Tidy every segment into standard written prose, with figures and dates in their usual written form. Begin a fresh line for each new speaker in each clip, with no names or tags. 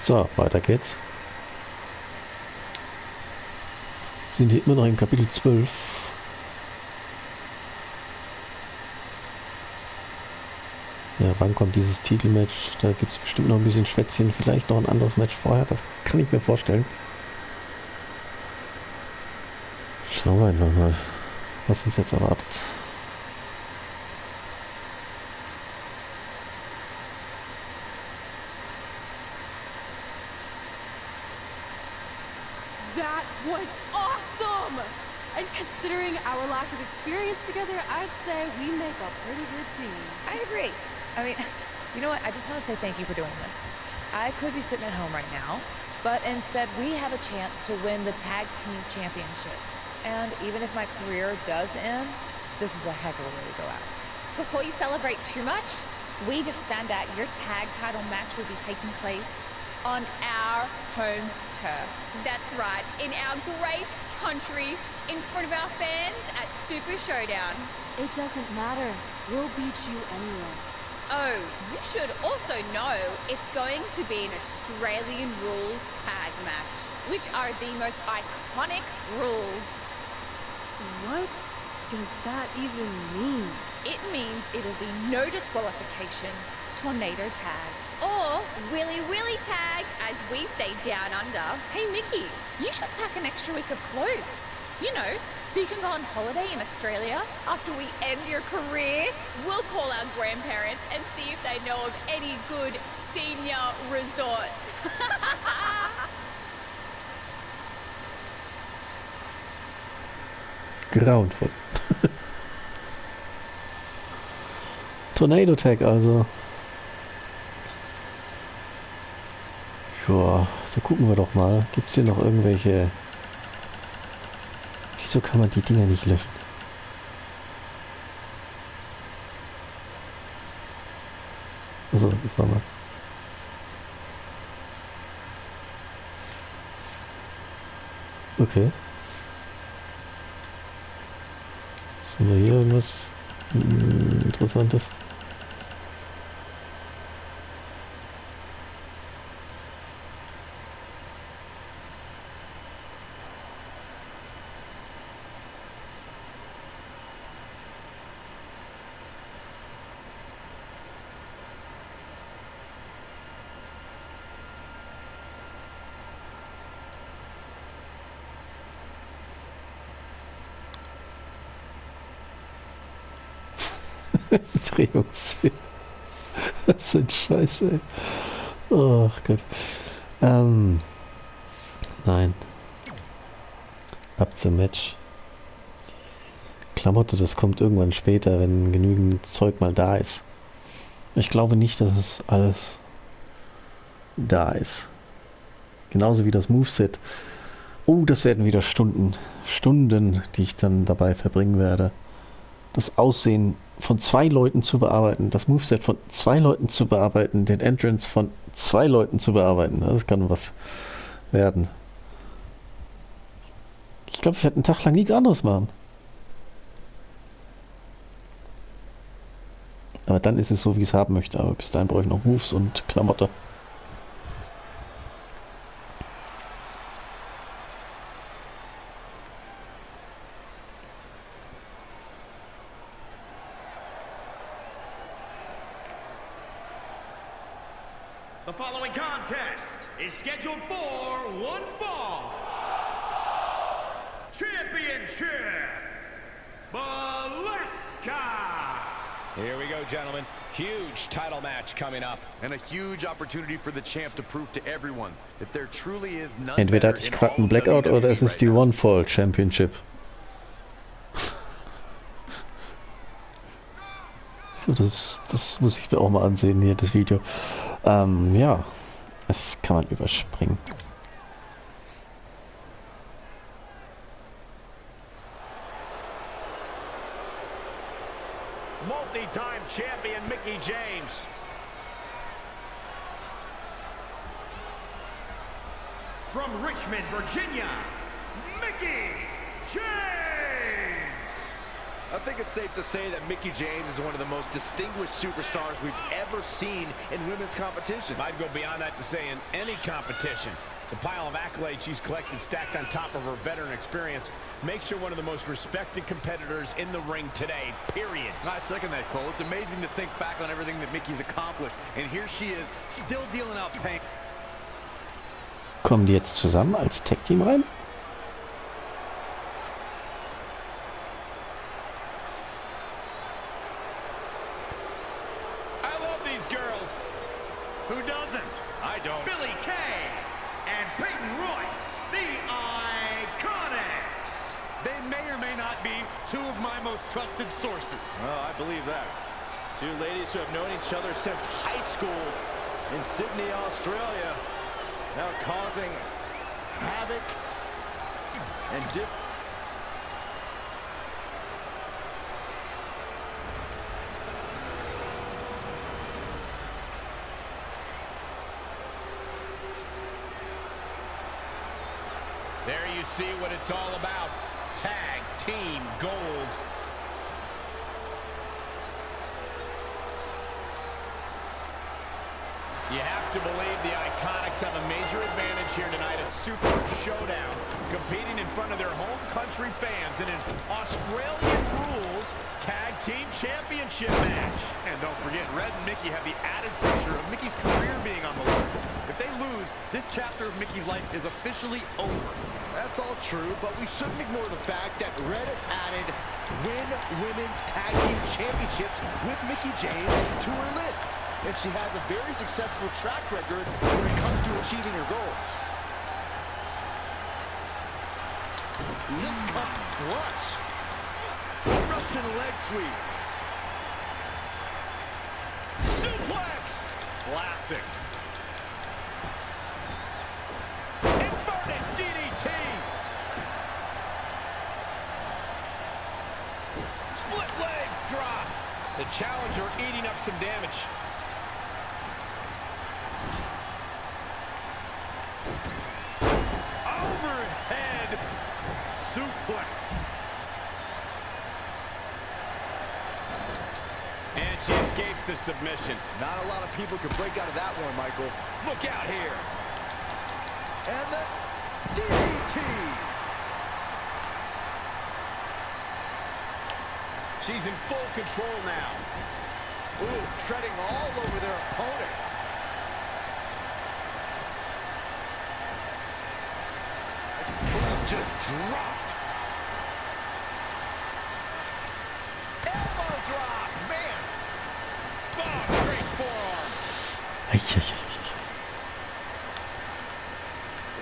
So, weiter geht's. Wir sind hier immer noch in Kapitel 12. Ja, wann kommt dieses Titelmatch? Da gibt es bestimmt noch ein bisschen Schwätzchen, vielleicht noch ein anderes Match vorher, das kann ich mir vorstellen. Schauen wir einfach mal, was uns jetzt erwartet.
That was awesome! And considering our lack of experience together, I'd say we make a pretty good team.
I agree. I mean, you know what? I just want to say thank you for doing this. I could be sitting at home right now, but instead we have a chance to win the tag team championships. And even if my career does end, this is a heck of a way to go out.
Before you celebrate too much, we just found out your tag title match will be taking place on our home turf. That's right, in our great country, in front of our fans at Super Showdown.
It doesn't matter. We'll beat you anyway.
Oh, you should also know it's going to be an Australian rules tag match, which are the most iconic rules.
What does that even mean?
It means it'll be no disqualification, tornado tag, or willy willy tag, as we say down under. Hey Mickey, you should pack an extra week of clothes. You know, so you can go on holiday in Australia after we end your career. We'll call our grandparents and see if they know of any good senior resorts.
Grauenvoll. Tornado Tag also. Ja, da gucken wir doch mal. Gibt es hier noch irgendwelche... Wieso kann man die Dinger nicht löschen? Also, das war mal. Okay. Haben wir hier irgendwas Interessantes? Drehungssee. Das sind Scheiße, ey. Oh Gott. Nein. Ab zum Match. Klamotte, das kommt irgendwann später, wenn genügend Zeug mal da ist. Ich glaube nicht, dass es alles da ist. Genauso wie das Moveset. Oh, das werden wieder Stunden, die ich dann dabei verbringen werde. Das Aussehen von 2 Leuten zu bearbeiten, das Moveset von 2 Leuten zu bearbeiten, den Entrance von 2 Leuten zu bearbeiten. Das kann was werden. Ich glaube, ich werde einen Tag lang nichts anderes machen. Aber dann ist es so, wie ich es haben möchte. Aber bis dahin brauche ich noch Moves und Klamotte.
The following contest is scheduled for one fall. Championship, Baleska.
Here we go, gentlemen. Huge title match coming up.
And a huge opportunity for the champ to prove to everyone that there truly is none
Entweder
better
hatte ich
in
gerade
all
einen
of
Blackout
WWE
oder es ist
right
die
now.
One-Fall Championship. Das muss ich mir auch mal ansehen hier, das Video. Ja, das kann man überspringen.
Multi-time champion Mickey James.
From Richmond, Virginia, Mickey James.
I think it's safe to say that Mickie James is one of the most distinguished superstars we've ever seen in women's competition.
I'd go beyond that to say in any competition. The pile of accolades she's collected stacked on top of her veteran experience makes her one of the most respected competitors in the ring today, period.
I second that, Cole. It's amazing to think back on everything that Mickie's accomplished. And here she is, still dealing out pain.
Kommen die jetzt zusammen als Tag-Team rein?
I love these girls. Who doesn't? I don't. Billy Kay and Peyton Royce, the Iconics. They may or may not be two of my most trusted sources.
Oh, I believe that. Two ladies who have known each other since high school in Sydney, Australia. Now causing havoc and
There you see what it's all about. Tag team gold. You have to believe the Iconics have a major advantage here tonight at Super Showdown, competing in front of their home country fans in an Australian rules tag team championship match.
And don't forget, Red and Mickie have the added pressure of Mickie's career being on the line. If they lose, this chapter of Mickie's life is officially over. That's all true, but we shouldn't ignore the fact that Red has added win women's tag team championships with Mickie James to her list. And she has a very successful track record when it comes to achieving her goals. Just cut flush. Russian leg sweep.
Suplex.
Classic.
Inverted DDT. Split leg drop.
The challenger eating up some damage.
Overhead suplex.
And she escapes the submission.
Not a lot of people could break out of that one, Michael.
Look out here.
And the DDT.
She's in full control now.
Ooh, treading all over their opponent. Ooh, just dropped. Elbow drop, man.
Oh, straight forearm.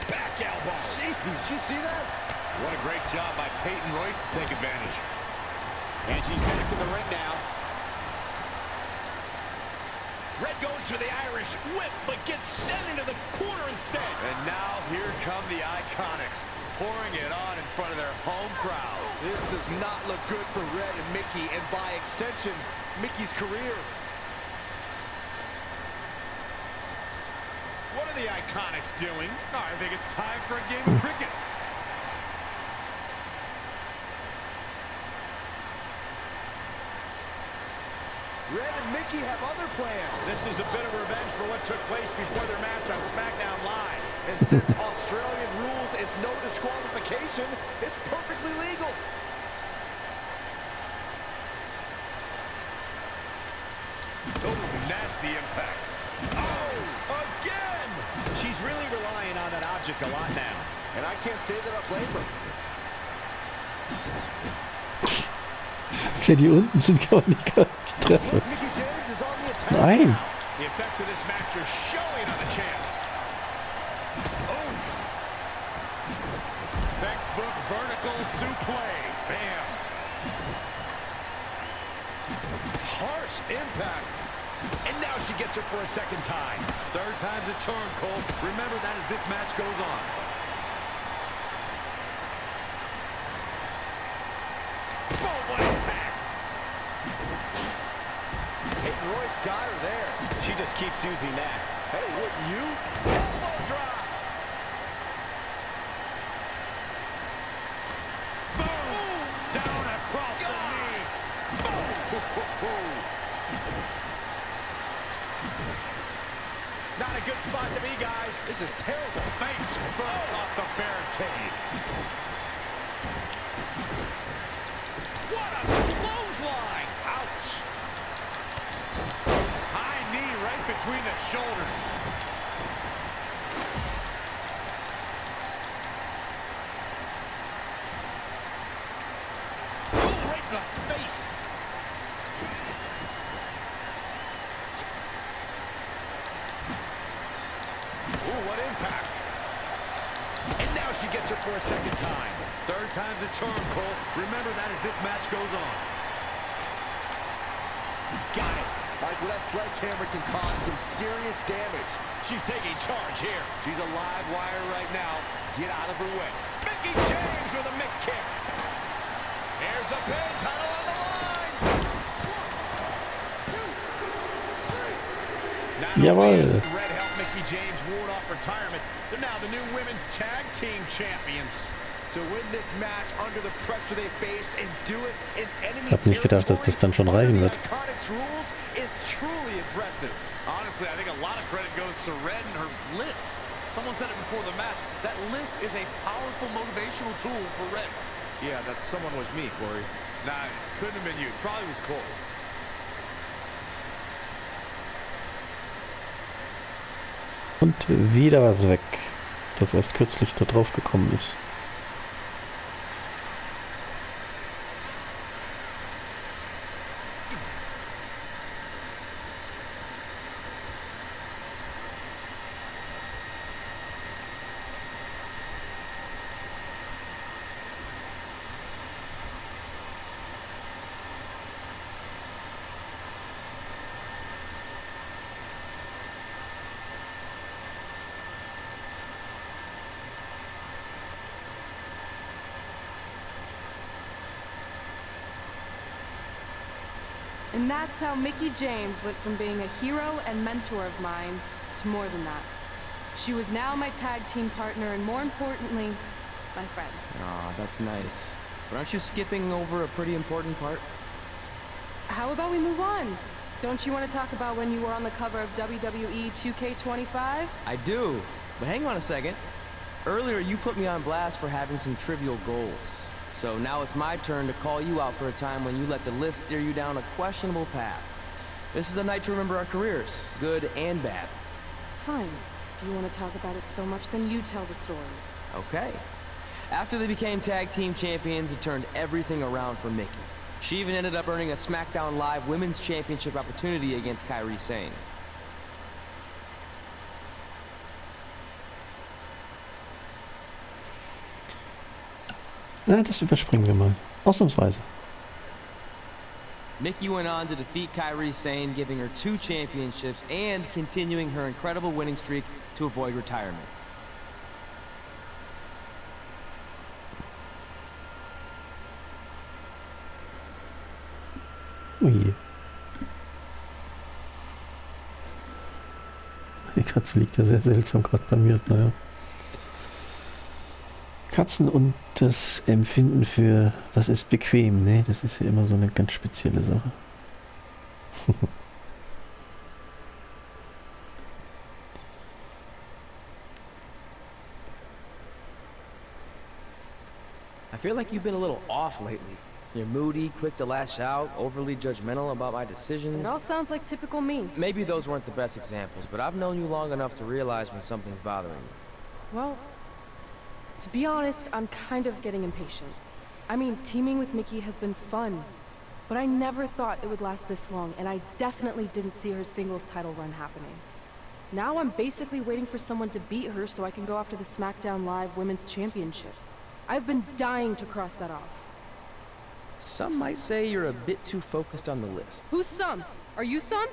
Back elbow.
Did you see that?
What a great job by Peyton Royce to take advantage. And she's back in the ring now. Red goes for the Irish whip, but gets sent into the corner instead.
And now here come the Iconics, pouring it on in front of their home crowd. This does not look good for Red and Mickie, and by extension, Mickie's career.
What are the Iconics doing?
I think it's time for a game of cricket. Red and Mickie have other plans.
This is a bit of revenge for what took place before their match on SmackDown Live.
And since Australian rules is no disqualification, it's perfectly legal.
Oh, nasty impact. Oh, again! She's really relying on that object a lot now.
And I can't say that I blame her.
Wenn die unten sind, kann man die gar nicht treffen.
Mickie James is on the attack.
Nein.
Now.
The effects of this match are showing on the champ. Oh.
Textbook vertical suplex. Bam.
Harsh impact.
And now she gets her for a second time.
Third time's a charm, Cole. Remember that as this match goes on.
Boom, what impact.
Peyton Royce got her there.
She just keeps using that.
Hey, wouldn't you? Elbow drop.
Boom. Down across the knee.
good spot to be, guys. This is terrible. Face first off the barricade. What a clothesline. Ouch. High knee right between the shoulders. Oh, right in the face. Ooh, what impact. And now she gets her for a second time.
Third time's a charm, Cole. Remember that as this match goes on.
Got it.
Michael, that sledgehammer can cause some serious damage.
She's taking charge here.
She's a live wire right now. Get out of her way.
Mickey James with a Mick kick. Here's the pin, title on the line. 1, 2, 3. Not only has Red helped Mickey James ward off retirement, they're now the new women's tag team champions.
To win this match under the pressure they faced and do it in enemy
Ich habe nicht gedacht, dass das dann schon reichen wird.
rules is truly impressive.
Honestly, I think a lot of credit goes to Red and her list. Someone said it before the match. That list is a powerful motivational tool for Red.
Yeah, that someone was me, Corey.
Nah, it couldn't have been you. Probably was Cole.
Und wieder was weg, das erst kürzlich da drauf gekommen ist.
And that's how Mickey James went from being a hero and mentor of mine to more than that. She was now my tag team partner and, more importantly, my friend.
Aw, that's nice. But aren't you skipping over a pretty important part?
How about we move on? Don't you want to talk about when you were on the cover of WWE 2K20?
I do, but hang on a second. Earlier you put me on blast for having some trivial goals. So now it's my turn to call you out for a time when you let the list steer you down a questionable path. This is a night to remember our careers, good and bad.
Fine. If you want to talk about it so much, then you tell the story.
Okay. After they became tag team champions, it turned everything around for Mickey. She even ended up earning a SmackDown Live Women's Championship opportunity against Kairi Sane.
Na, das überspringen wir mal. Ausnahmsweise.
Mickey went on to defeat Kairi Sane, giving her 2 championships and continuing her incredible winning streak to avoid retirement.
Ui. Die Katze liegt ja sehr seltsam gerade bei mir. Naja. Katzen und das Empfinden für was ist bequem, ne? Das ist ja immer so eine ganz spezielle Sache.
I feel like you've been a little off lately. You're moody, quick to lash out, overly judgmental about my decisions.
It all sounds like typical me.
Maybe those weren't the best examples, but I've known you long enough to realize when something's bothering you.
Well, to be honest, I'm kind of getting impatient. I mean, teaming with Mickey has been fun, but I never thought it would last this long, and I definitely didn't see her singles title run happening. Now I'm basically waiting for someone to beat her so I can go after the SmackDown Live Women's Championship. I've been dying to cross that off.
Some might say you're a bit too focused on the list.
Who's some? Are you some?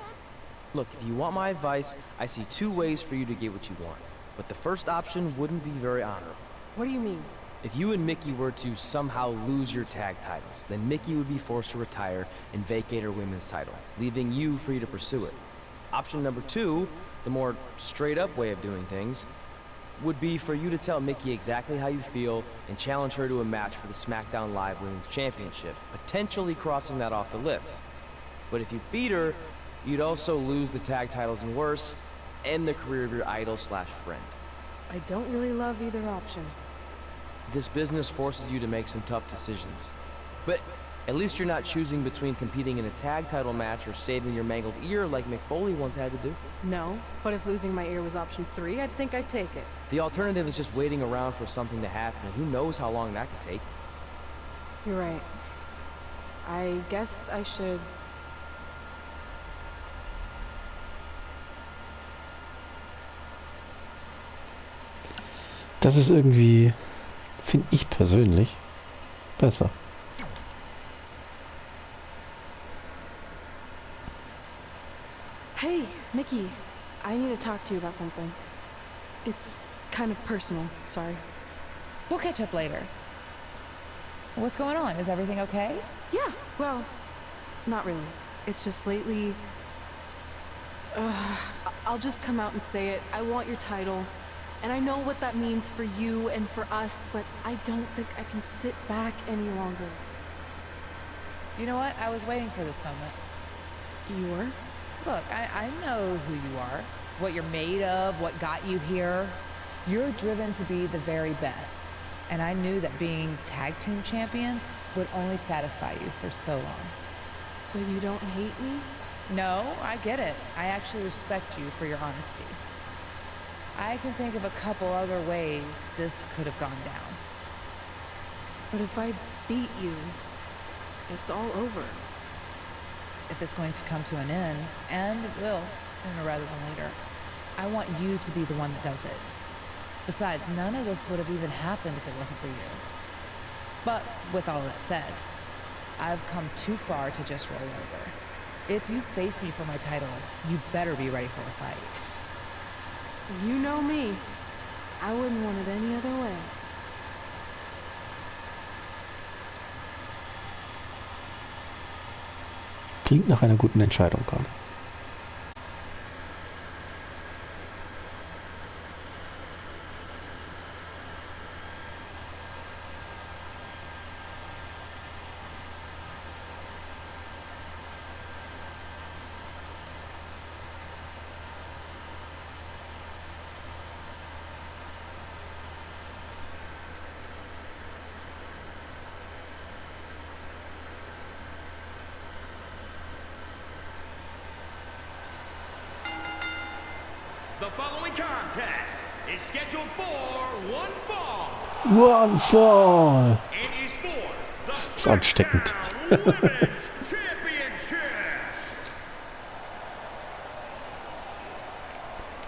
Look, if you want my advice, I see 2 ways for you to get what you want. But the first option wouldn't be very honorable.
What do you mean?
If you and Mickey were to somehow lose your tag titles, then Mickey would be forced to retire and vacate her women's title, leaving you free to pursue it. Option number 2, the more straight-up way of doing things, would be for you to tell Mickey exactly how you feel and challenge her to a match for the SmackDown Live Women's Championship, potentially crossing that off the list. But if you beat her, you'd also lose the tag titles, and worse, end the career of your idol/friend.
I don't really love either option.
This business forces you to make some tough decisions. But at least you're not choosing between competing in a tag title match or saving your mangled ear like Mick Foley once had to do.
No, but if losing my ear was option 3, I'd think I'd take it.
The alternative is just waiting around for something to happen, and who knows how long that could take.
You're right. I guess I should...
Das ist irgendwie, finde ich persönlich, besser.
Hey, Mickey, I need to talk to you about something. It's kind of personal, sorry.
We'll catch up later. What's going on? Is everything okay?
Yeah, well, not really. It's just lately... I'll just come out and say it. I want your title. And I know what that means for you and for us, but I don't think I can sit back any longer.
You know what? I was waiting for this moment.
You were?
Look, I know who you are, what you're made of, what got you here. You're driven to be the very best. And I knew that being tag team champions would only satisfy you for so long.
So you don't hate me?
No, I get it. I actually respect you for your honesty. I can think of a couple other ways this could have gone down.
But if I beat you, it's all over.
If it's going to come to an end, and it will, sooner rather than later, I want you to be the one that does it. Besides, none of this would have even happened if it wasn't for you. But with all that said, I've come too far to just roll over. If you face me for my title, you better be ready for a fight.
You know me. I wouldn't want it any other way.
Klingt nach einer guten Entscheidung gerade.
The following contest is scheduled for one fall.
One Fall!
It is for the
Ist ansteckend.
Women's Championship.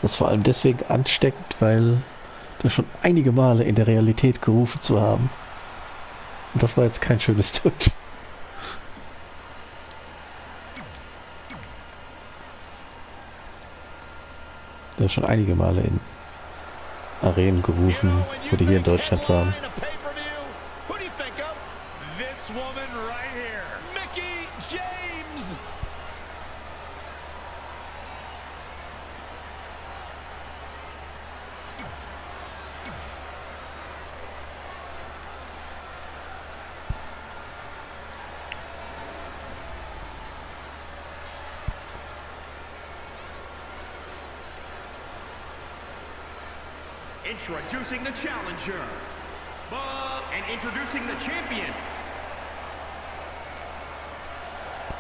Das ist vor allem deswegen ansteckend, weil das schon einige Male in der Realität gerufen zu haben. Und das war jetzt kein schönes Deutsch. Das schon einige Male in Arenen gerufen, wo die hier in Deutschland waren.
This woman right here, Mickie James.
Introducing the challenger, and introducing the champion.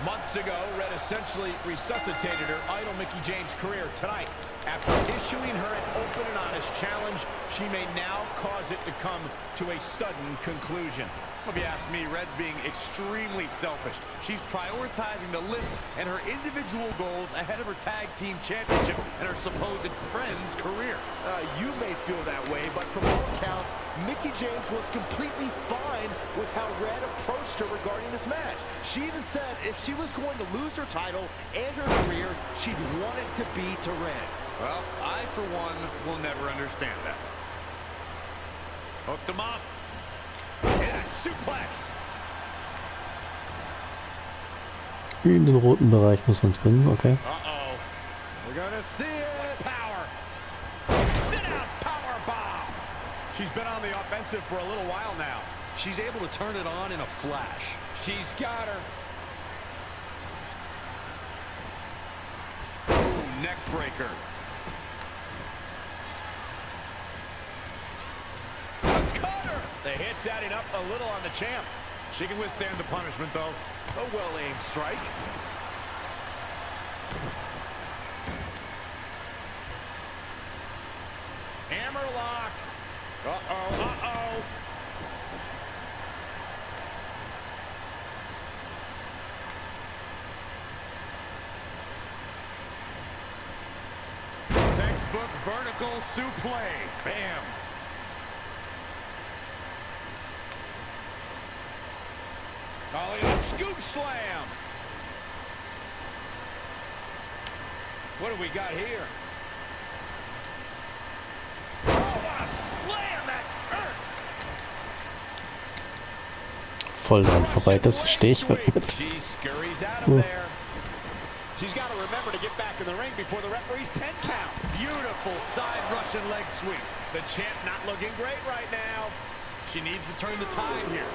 Months ago, Red essentially resuscitated her idol Mickie James' career. Tonight, after issuing her an open and honest challenge, she may now cause it to come to a sudden conclusion. If you ask me, Red's being extremely selfish. She's prioritizing the list and her individual goals ahead of her tag team championship and her supposed friend's career.
You may feel that way, but from all accounts, Mickie James was completely fine with how Red approached her regarding this match. She even said if she was going to lose her title and her career, she'd want it to be to Red.
Well, I, for one, will never understand that. Hooked him up. And a suplex.
In den roten Bereich muss man es bringen, okay.
Uh-oh.
We're gonna see it.
Power. Sit out power bomb. She's been on the offensive for a little while now.
She's able to turn it on in a flash.
She's got her. Ooh, neck breaker. The hit's adding up a little on the champ.
She can withstand the punishment, though.
A well-aimed strike.
Hammerlock. Uh-oh, uh-oh.
Textbook vertical suplex. Bam.
Calling up scoop slam. What do we got here? Oh, what a slam that hurt.
Voll dran vorbei, das verstehe ich halt nicht.
She scurries out of there. She's got to remember to get back in the ring before the referee's 10 count.
Beautiful side Russian leg sweep.
The champ not looking great right now.
She needs to turn the tide here.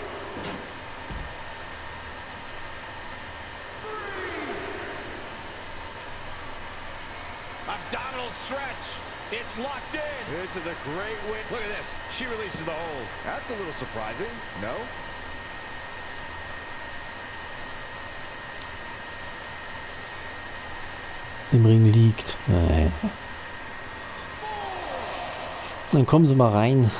Abdominal stretch. It's locked in.
This is a great win.
Look at this. She releases the hold.
That's a little surprising, no?
Im Ring liegt. Nein. Dann kommen Sie mal rein.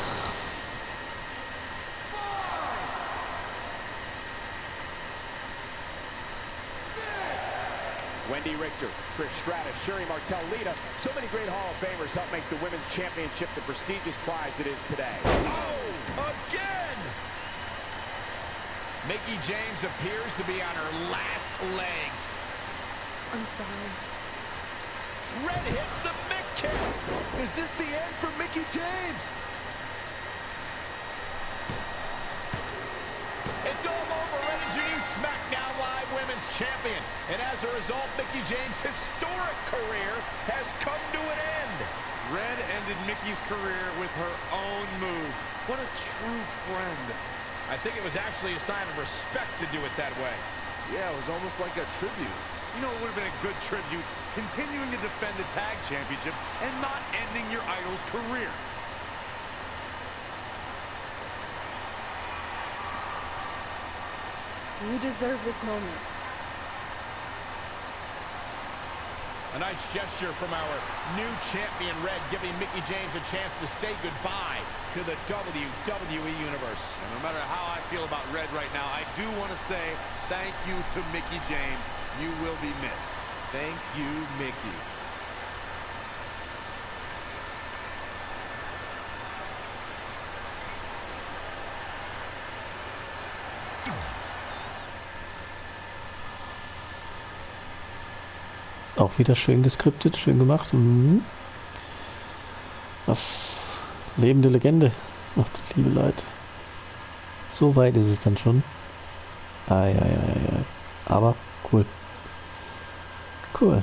Wendy Richter, Trish Stratus, Sherry Martel, Lita. So many great Hall of Famers help make the Women's Championship the prestigious prize it is today.
Oh, again!
Mickie James appears to be on her last legs.
I'm sorry.
Red hits the Mick kick.
Is this the end for Mickie James?
It's all over. Red is your new SmackDown Live Women's Champion. And as a result, Mickie James' historic career has come to an end.
Red ended Mickie's career with her own move. What a true friend.
I think it was actually a sign of respect to do it that way.
Yeah, it was almost like a tribute.
You know, it would have been a good tribute, continuing to defend the tag championship and not ending your idol's career.
You deserve this moment.
A nice gesture from our new champion, Red, giving Mickie James a chance to say goodbye to the WWE Universe.
And no matter how I feel about Red right now, I do want to say thank you to Mickie James. You will be missed.
Thank you, Mickie.
Auch wieder schön geskriptet, schön gemacht. Mhm. Was lebende Legende. Ach du liebe Leute. So weit ist es dann schon. Ei. Aber cool. Cool.